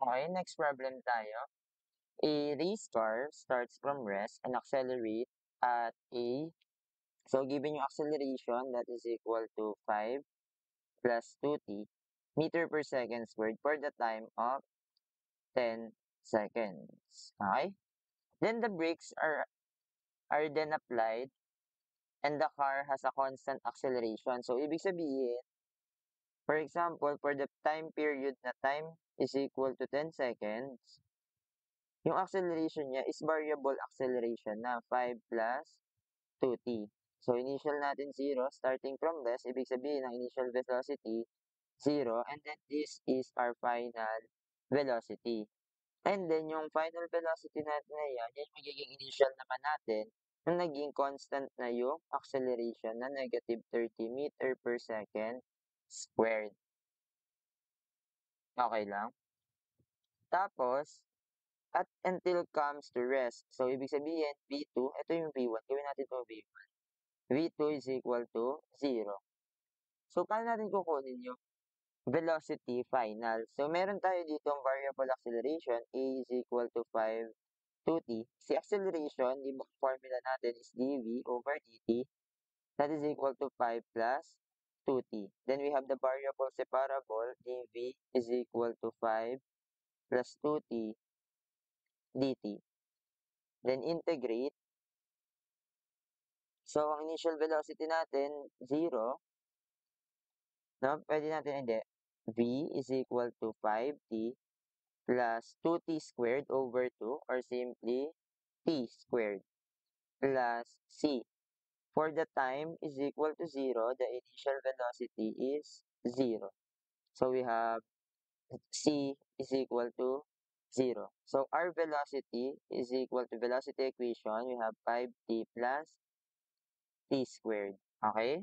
Okay, next problem tayo. A race car starts from rest and accelerate at a, so given yung acceleration that is equal to 5 plus 2t meter per second squared for the time of 10 seconds. Okay? Then the brakes are then applied and the car has a constant acceleration. So, ibig sabihin, for example, for the time period na time is equal to 10 seconds, yung acceleration niya is variable acceleration na 5 plus 2t. So, initial natin 0, starting from this, ibig sabihin ang initial velocity, 0, and then this is our final velocity. And then, yung final velocity natin na yan yung magiging initial naman natin, yung naging constant na yung acceleration na negative 30 meter per second squared. Okay lang? Tapos, at until comes to rest. So, ibig sabihin, V2, ito yung V1. Gawin natin ito V1. V2 is equal to 0. So, paano natin kukunin yung velocity final? So, meron tayo dito ang variable acceleration. A is equal to 5 2t. Si acceleration, di ba, formula natin is dv over dt. That is equal to 5 plus 2t. Then we have the variable separable. dv is equal to 5 plus 2t dt. Then integrate. So, ang initial velocity natin, 0. No? Pwede natin hindi. V is equal to 5t plus 2t squared over 2 or simply t squared plus c. For the time is equal to 0, the initial velocity is 0. So we have c is equal to 0. So our velocity is equal to velocity equation. We have 5t plus t squared. Okay?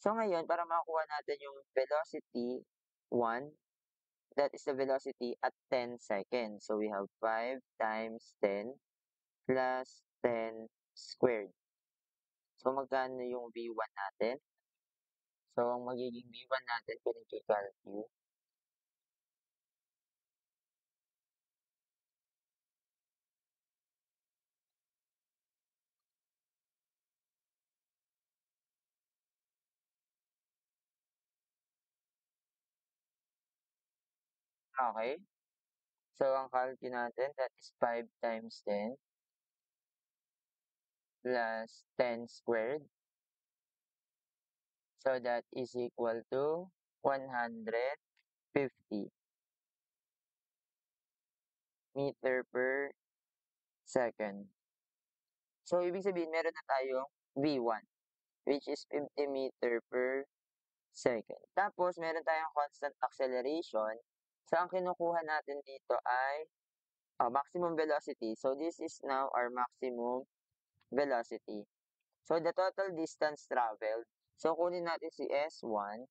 So ngayon, para makuha natin yung velocity 1, that is the velocity at 10 seconds. So we have 5 times 10 plus 10 squared. So magkano yung V1 natin? So ang magiging V1 natin, kung i-calculate, okay? So ang calculate natin, that is 5 times 10 plus 10 squared. So that is equal to 150 meter per second. So ibig sabihin, meron na tayong V1, which is 50 meter per second. Tapos, meron tayong constant acceleration. So, ang kinukuha natin dito ay maximum velocity. So, this is now our maximum velocity. So, the total distance traveled. So, kunin natin si S1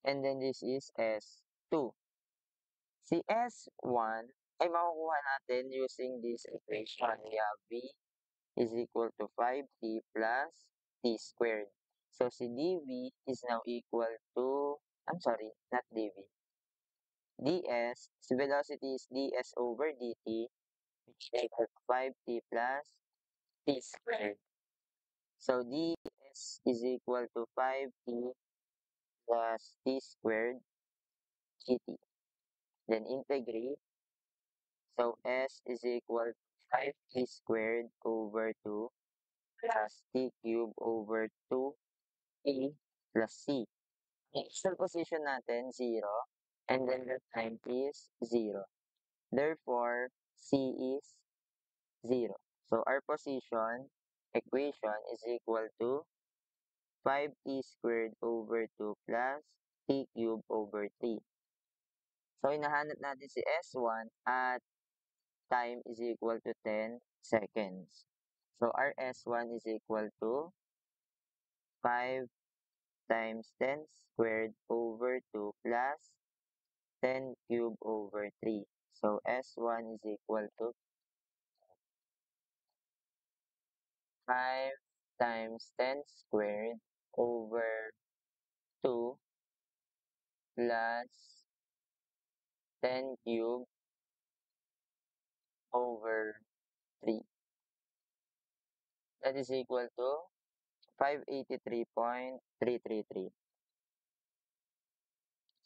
and then this is S2. Si S1 ay makukuha natin using this equation. We have V is equal to 5t plus t squared. So, si dv is now equal to, I'm sorry, not dv. ds, si velocity is ds over dt, which is equal to 5t plus t squared. So, ds is equal to 5t plus t squared dt. Then, integrate. So, s is equal to 5t squared over 2 plus t cubed over 2t plus c. Initial position natin, 0. And then the time is 0. Therefore, C is 0. So, our position equation is equal to 5t squared over 2 plus t cubed over 3. So, hinahanap natin si S1 at time is equal to 10 seconds. So, our S1 is equal to 5 times 10 squared over 2 plus 10 cubed over 3. So, S1 is equal to 5 times 10 squared over 2 plus 10 cubed over 3. That is equal to 583.333.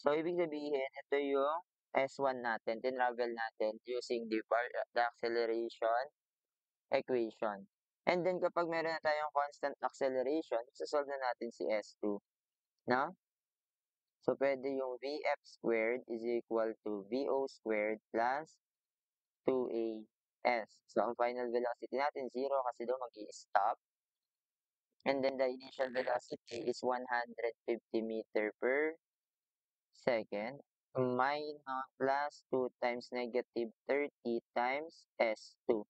So, ibig sabihin, ito yung S1 natin, tinravel natin using the acceleration equation. And then, kapag meron na tayong constant acceleration, sasolve na natin si S2. No? So, pwede yung Vf squared is equal to Vo squared plus 2as. So, ang final velocity natin, 0 kasi doon mag-i-stop. And then, the initial velocity is 150 meter per second minus plus 2 times negative 30 times S2.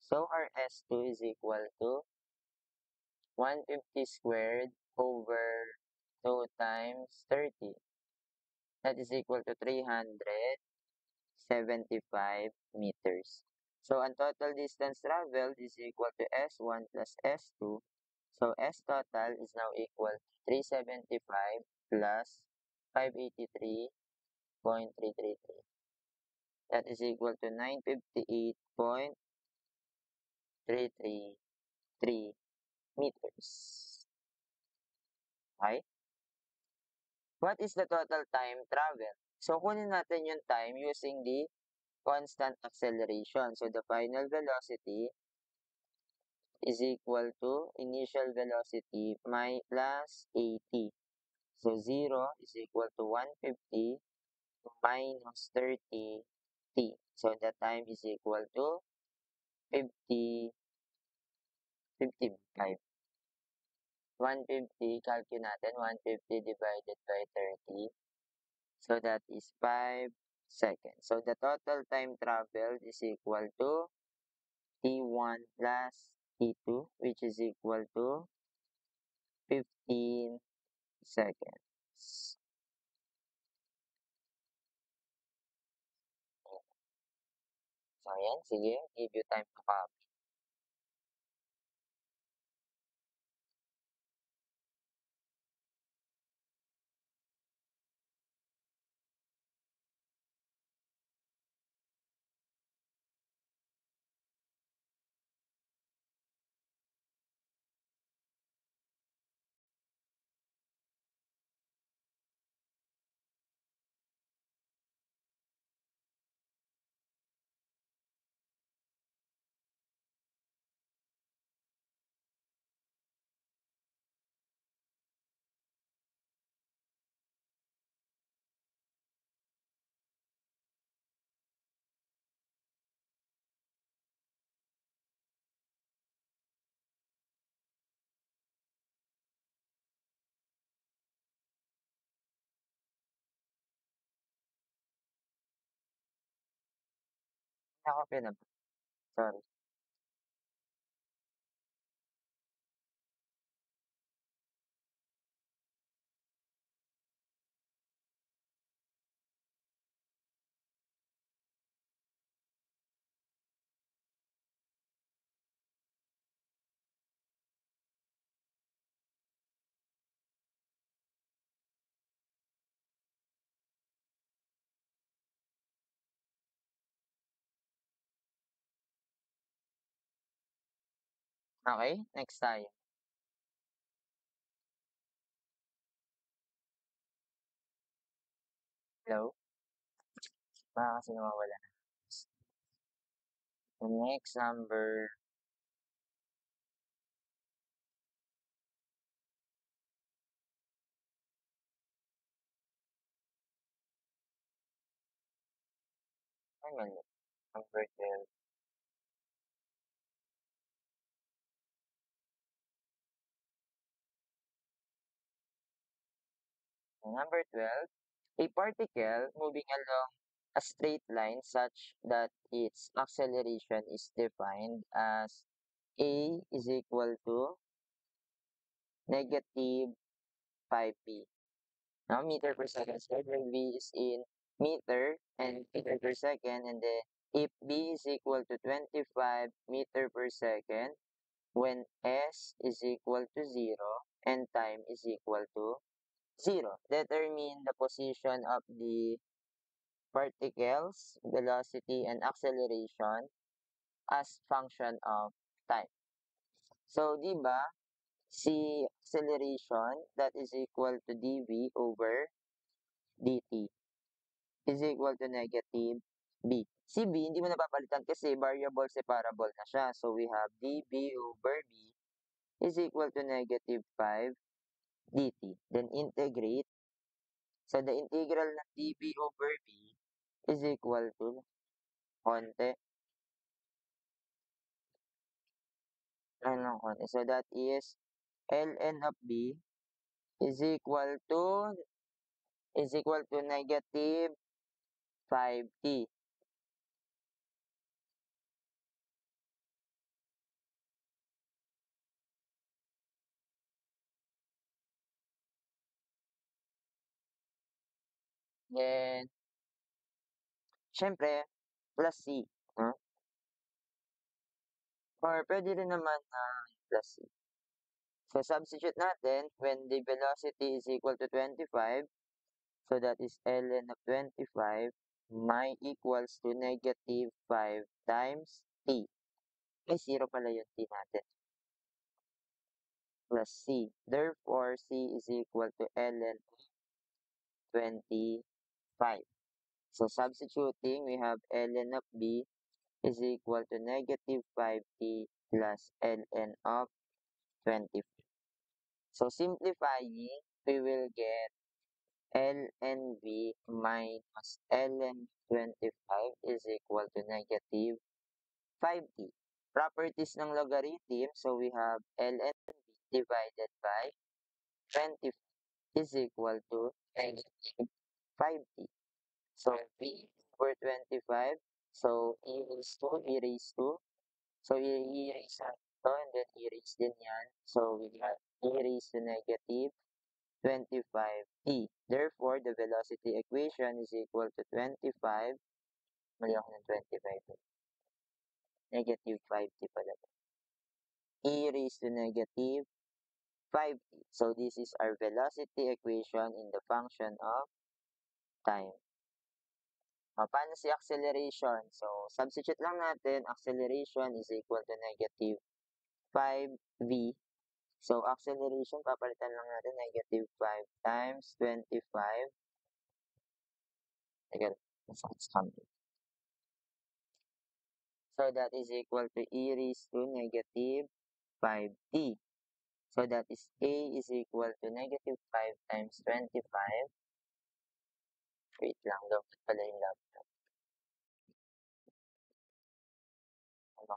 So, our S2 is equal to 150 squared over 2 times 30. That is equal to 375 meters. So, ang total distance traveled is equal to S1 plus S2. So, S total is now equal to 375 plus 583.333. That is equal to 958.333 meters. Okay? What is the total time travel? So, kunin natin yung time using the constant acceleration. So, the final velocity is equal to initial velocity plus 80. So, 0 is equal to 150 minus 30 t. So, the time is equal to 50, 55. 150, calculate natin, 150 divided by 30. So, that is 5 seconds. So, the total time traveled is equal to T1 plus T2, which is equal to 15 seconds. So, ayan, sige, give you time to copy. Nakopya na ba? Sorry. Okay, next tayo. Hello? Baka kasi nawawala na. The next number, ay mali, number 12. Number 12, a particle moving along a straight line such that its acceleration is defined as a is equal to negative 5b. Now, meter per second squared, where v is in meter and meter per second, and then if b is equal to 25 meter per second, when s is equal to 0 and time is equal to 0. Determine the position of the particles, velocity, and acceleration as function of time. So, di ba, si acceleration, that is equal to dv over dt is equal to negative b. Si b, hindi mo napapalitan kasi variable separable na siya. So, we have db over b is equal to negative 5 dt. Then, integrate. So, the integral ng db over b is equal to konti. Konti. So, that is ln of b is equal to negative 5t. Then, syempre, plus c. No? Or pwede rin naman na plus c. So, substitute natin when the velocity is equal to 25. So, that is ln of 25 may equals to negative 5 times t. Ay, 0 pala yung t natin. Plus c. Therefore, c is equal to ln 25. So, substituting, we have ln of b is equal to negative 5t plus ln of 25. So, simplifying, we will get ln v minus ln 25 is equal to negative 5t. Properties ng logarithm, so we have ln v divided by 25 is equal to negative 5t. So, v over 25, so e raised to, so i-erase natin ito, and then erase din yan. So, we have e raised to negative 25t. Therefore, the velocity equation is equal to 25, mali ako ng 25, negative 5t pala. E raised to negative 5t. So, this is our velocity equation in the function of time. Paano si acceleration? So, substitute lang natin, acceleration is equal to negative 5v. So, acceleration, papalitan lang natin negative 5 times 25. Again, it's coming. So, that is equal to e raised to negative 5t. So, that is a is equal to negative 5 times 25. Wait lang, dapat pala yung laptop. Ano?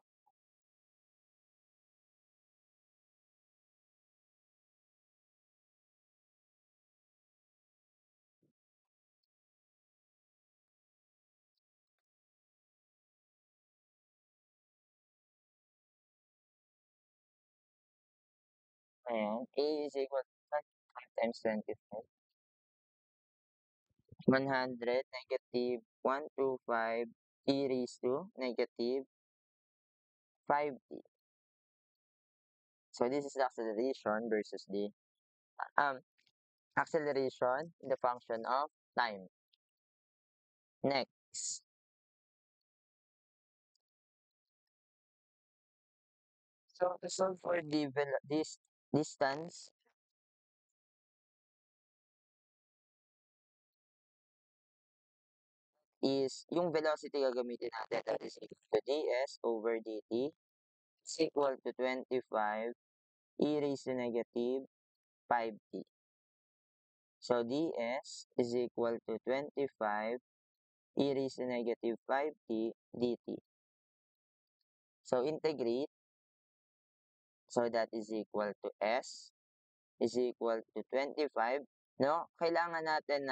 Ayan, a is equal to 25 times 25. 100, negative 125 e raised to negative 5t. So, this is the acceleration versus the acceleration in the function of time. Next. So, to solve for the this distance, is yung velocity gagamitin natin, that is equal to ds over dt is equal to 25 e raised to negative 5t. So, ds is equal to 25 e raised to negative 5t dt. So, integrate. So, that is equal to s is equal to 25. No? Kailangan natin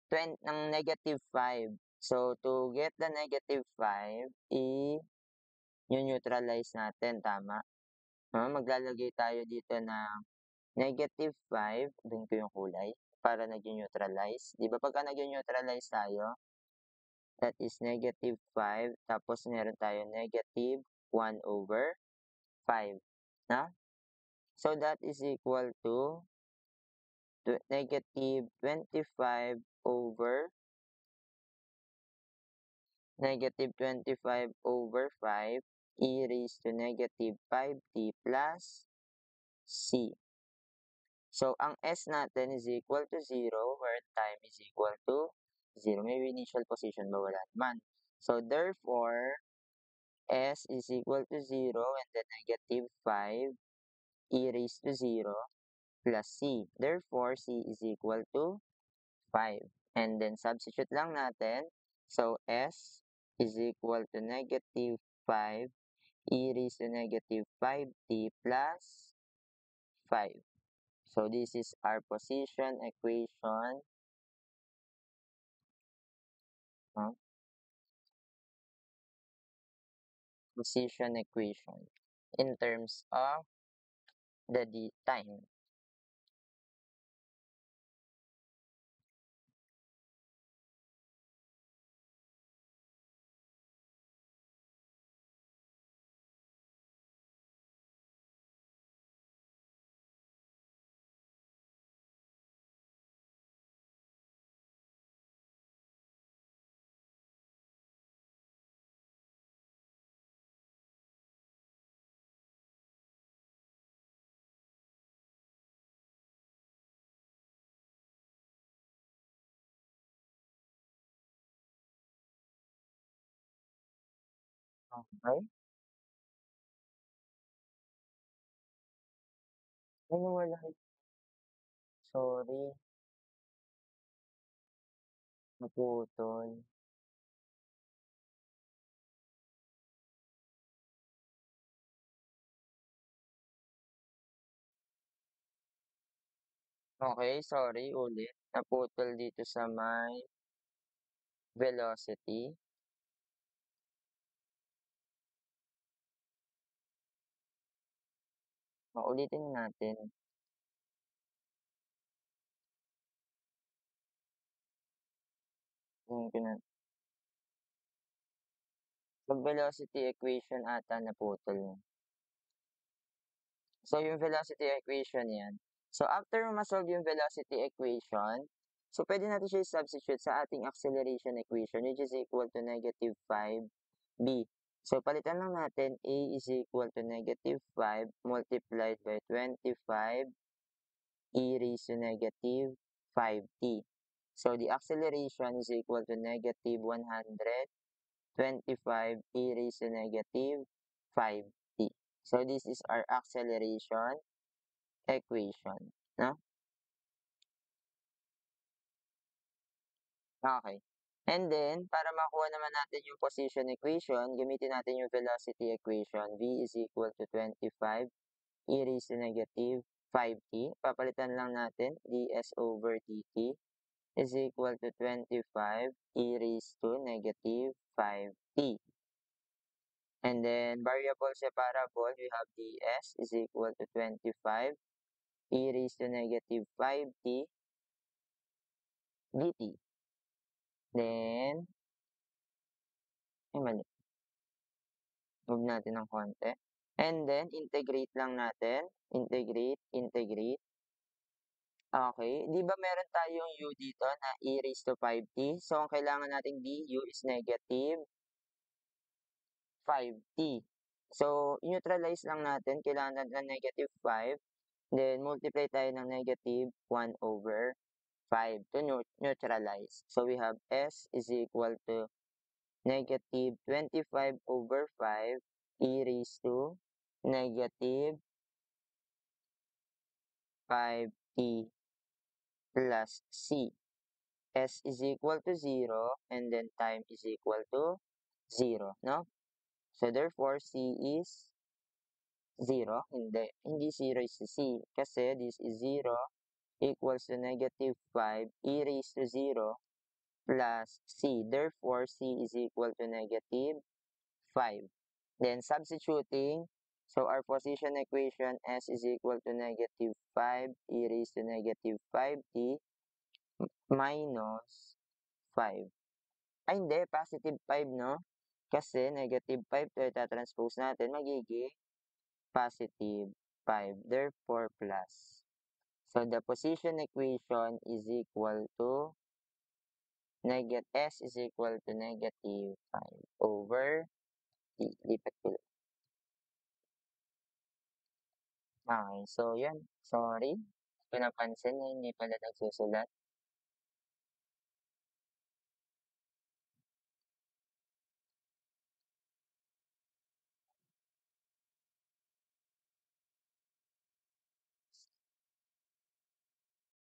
ng negative 5. So, to get the negative 5, i-neutralize natin, tama? Maglalagay tayo dito ng negative 5, doon ko yung kulay, para nag-neutralize. Di ba pagka nag-neutralize tayo, that is negative 5, tapos meron tayo negative 1 over 5. Na? So, that is equal to negative 25 over negative 25 over 5 e raised to negative 5t plus c. So, ang s natin is equal to 0 where time is equal to 0. May initial position ba? Wala naman. So, therefore, s is equal to 0 and then negative 5 e raised to 0 plus c. Therefore, c is equal to 5. And then substitute lang natin. So, s is equal to negative 5 e raised to negative 5t plus 5. So, this is our position equation. No? Position equation in terms of the time. Okay? Ay, wala. Sorry, naputol. Okay, sorry ulit. Naputol dito sa may velocity. Ulitin natin. Yung pag velocity equation ata naputol. So, yung velocity equation yan. So, after ma-solve yung velocity equation, so pwede natin siya substitute sa ating acceleration equation which is equal to negative 5b. So, palitan lang natin a is equal to negative 5 multiplied by 25 e raised to negative 5t. So, the acceleration is equal to negative 125 e raised to negative 5t. So, this is our acceleration equation. No? Okay. And then, para makuha naman natin yung position equation, gamitin natin yung velocity equation. V is equal to 25 e raised to negative 5t. Papalitan lang natin ds over dt is equal to 25 e raised to negative 5t. And then, variable separable, we have ds is equal to 25 e raised to negative 5t dt. Then, ay mali. Move natin ng konti. And then, integrate lang natin. Integrate, integrate. Okay. Di ba meron tayong u dito na e raised to 5t? So, ang kailangan nating du is negative 5t. So, neutralize lang natin. Kailangan natin ng negative 5. Then, multiply tayo ng negative 1 over 5 to neutralize. So, we have s is equal to negative 25 over 5 e raised to negative 5t plus c. S is equal to 0 and then time is equal to 0, no? So therefore, c is 0. Hindi 0 is c kasi this is 0 equals to negative 5 e raised to 0 plus c. Therefore, c is equal to negative 5. Then substituting, so our position equation s is equal to negative 5 e raised to negative 5t minus 5. Ay hindi, positive 5 no? Kasi negative 5 to itatranspose natin, magiging positive 5. Therefore, plus. So, the position equation is equal to S is equal to negative 5 over T. Lipat ko lang. Okay, so yun. Sorry. Hindi ko napansin na hindi pala nagsusulat.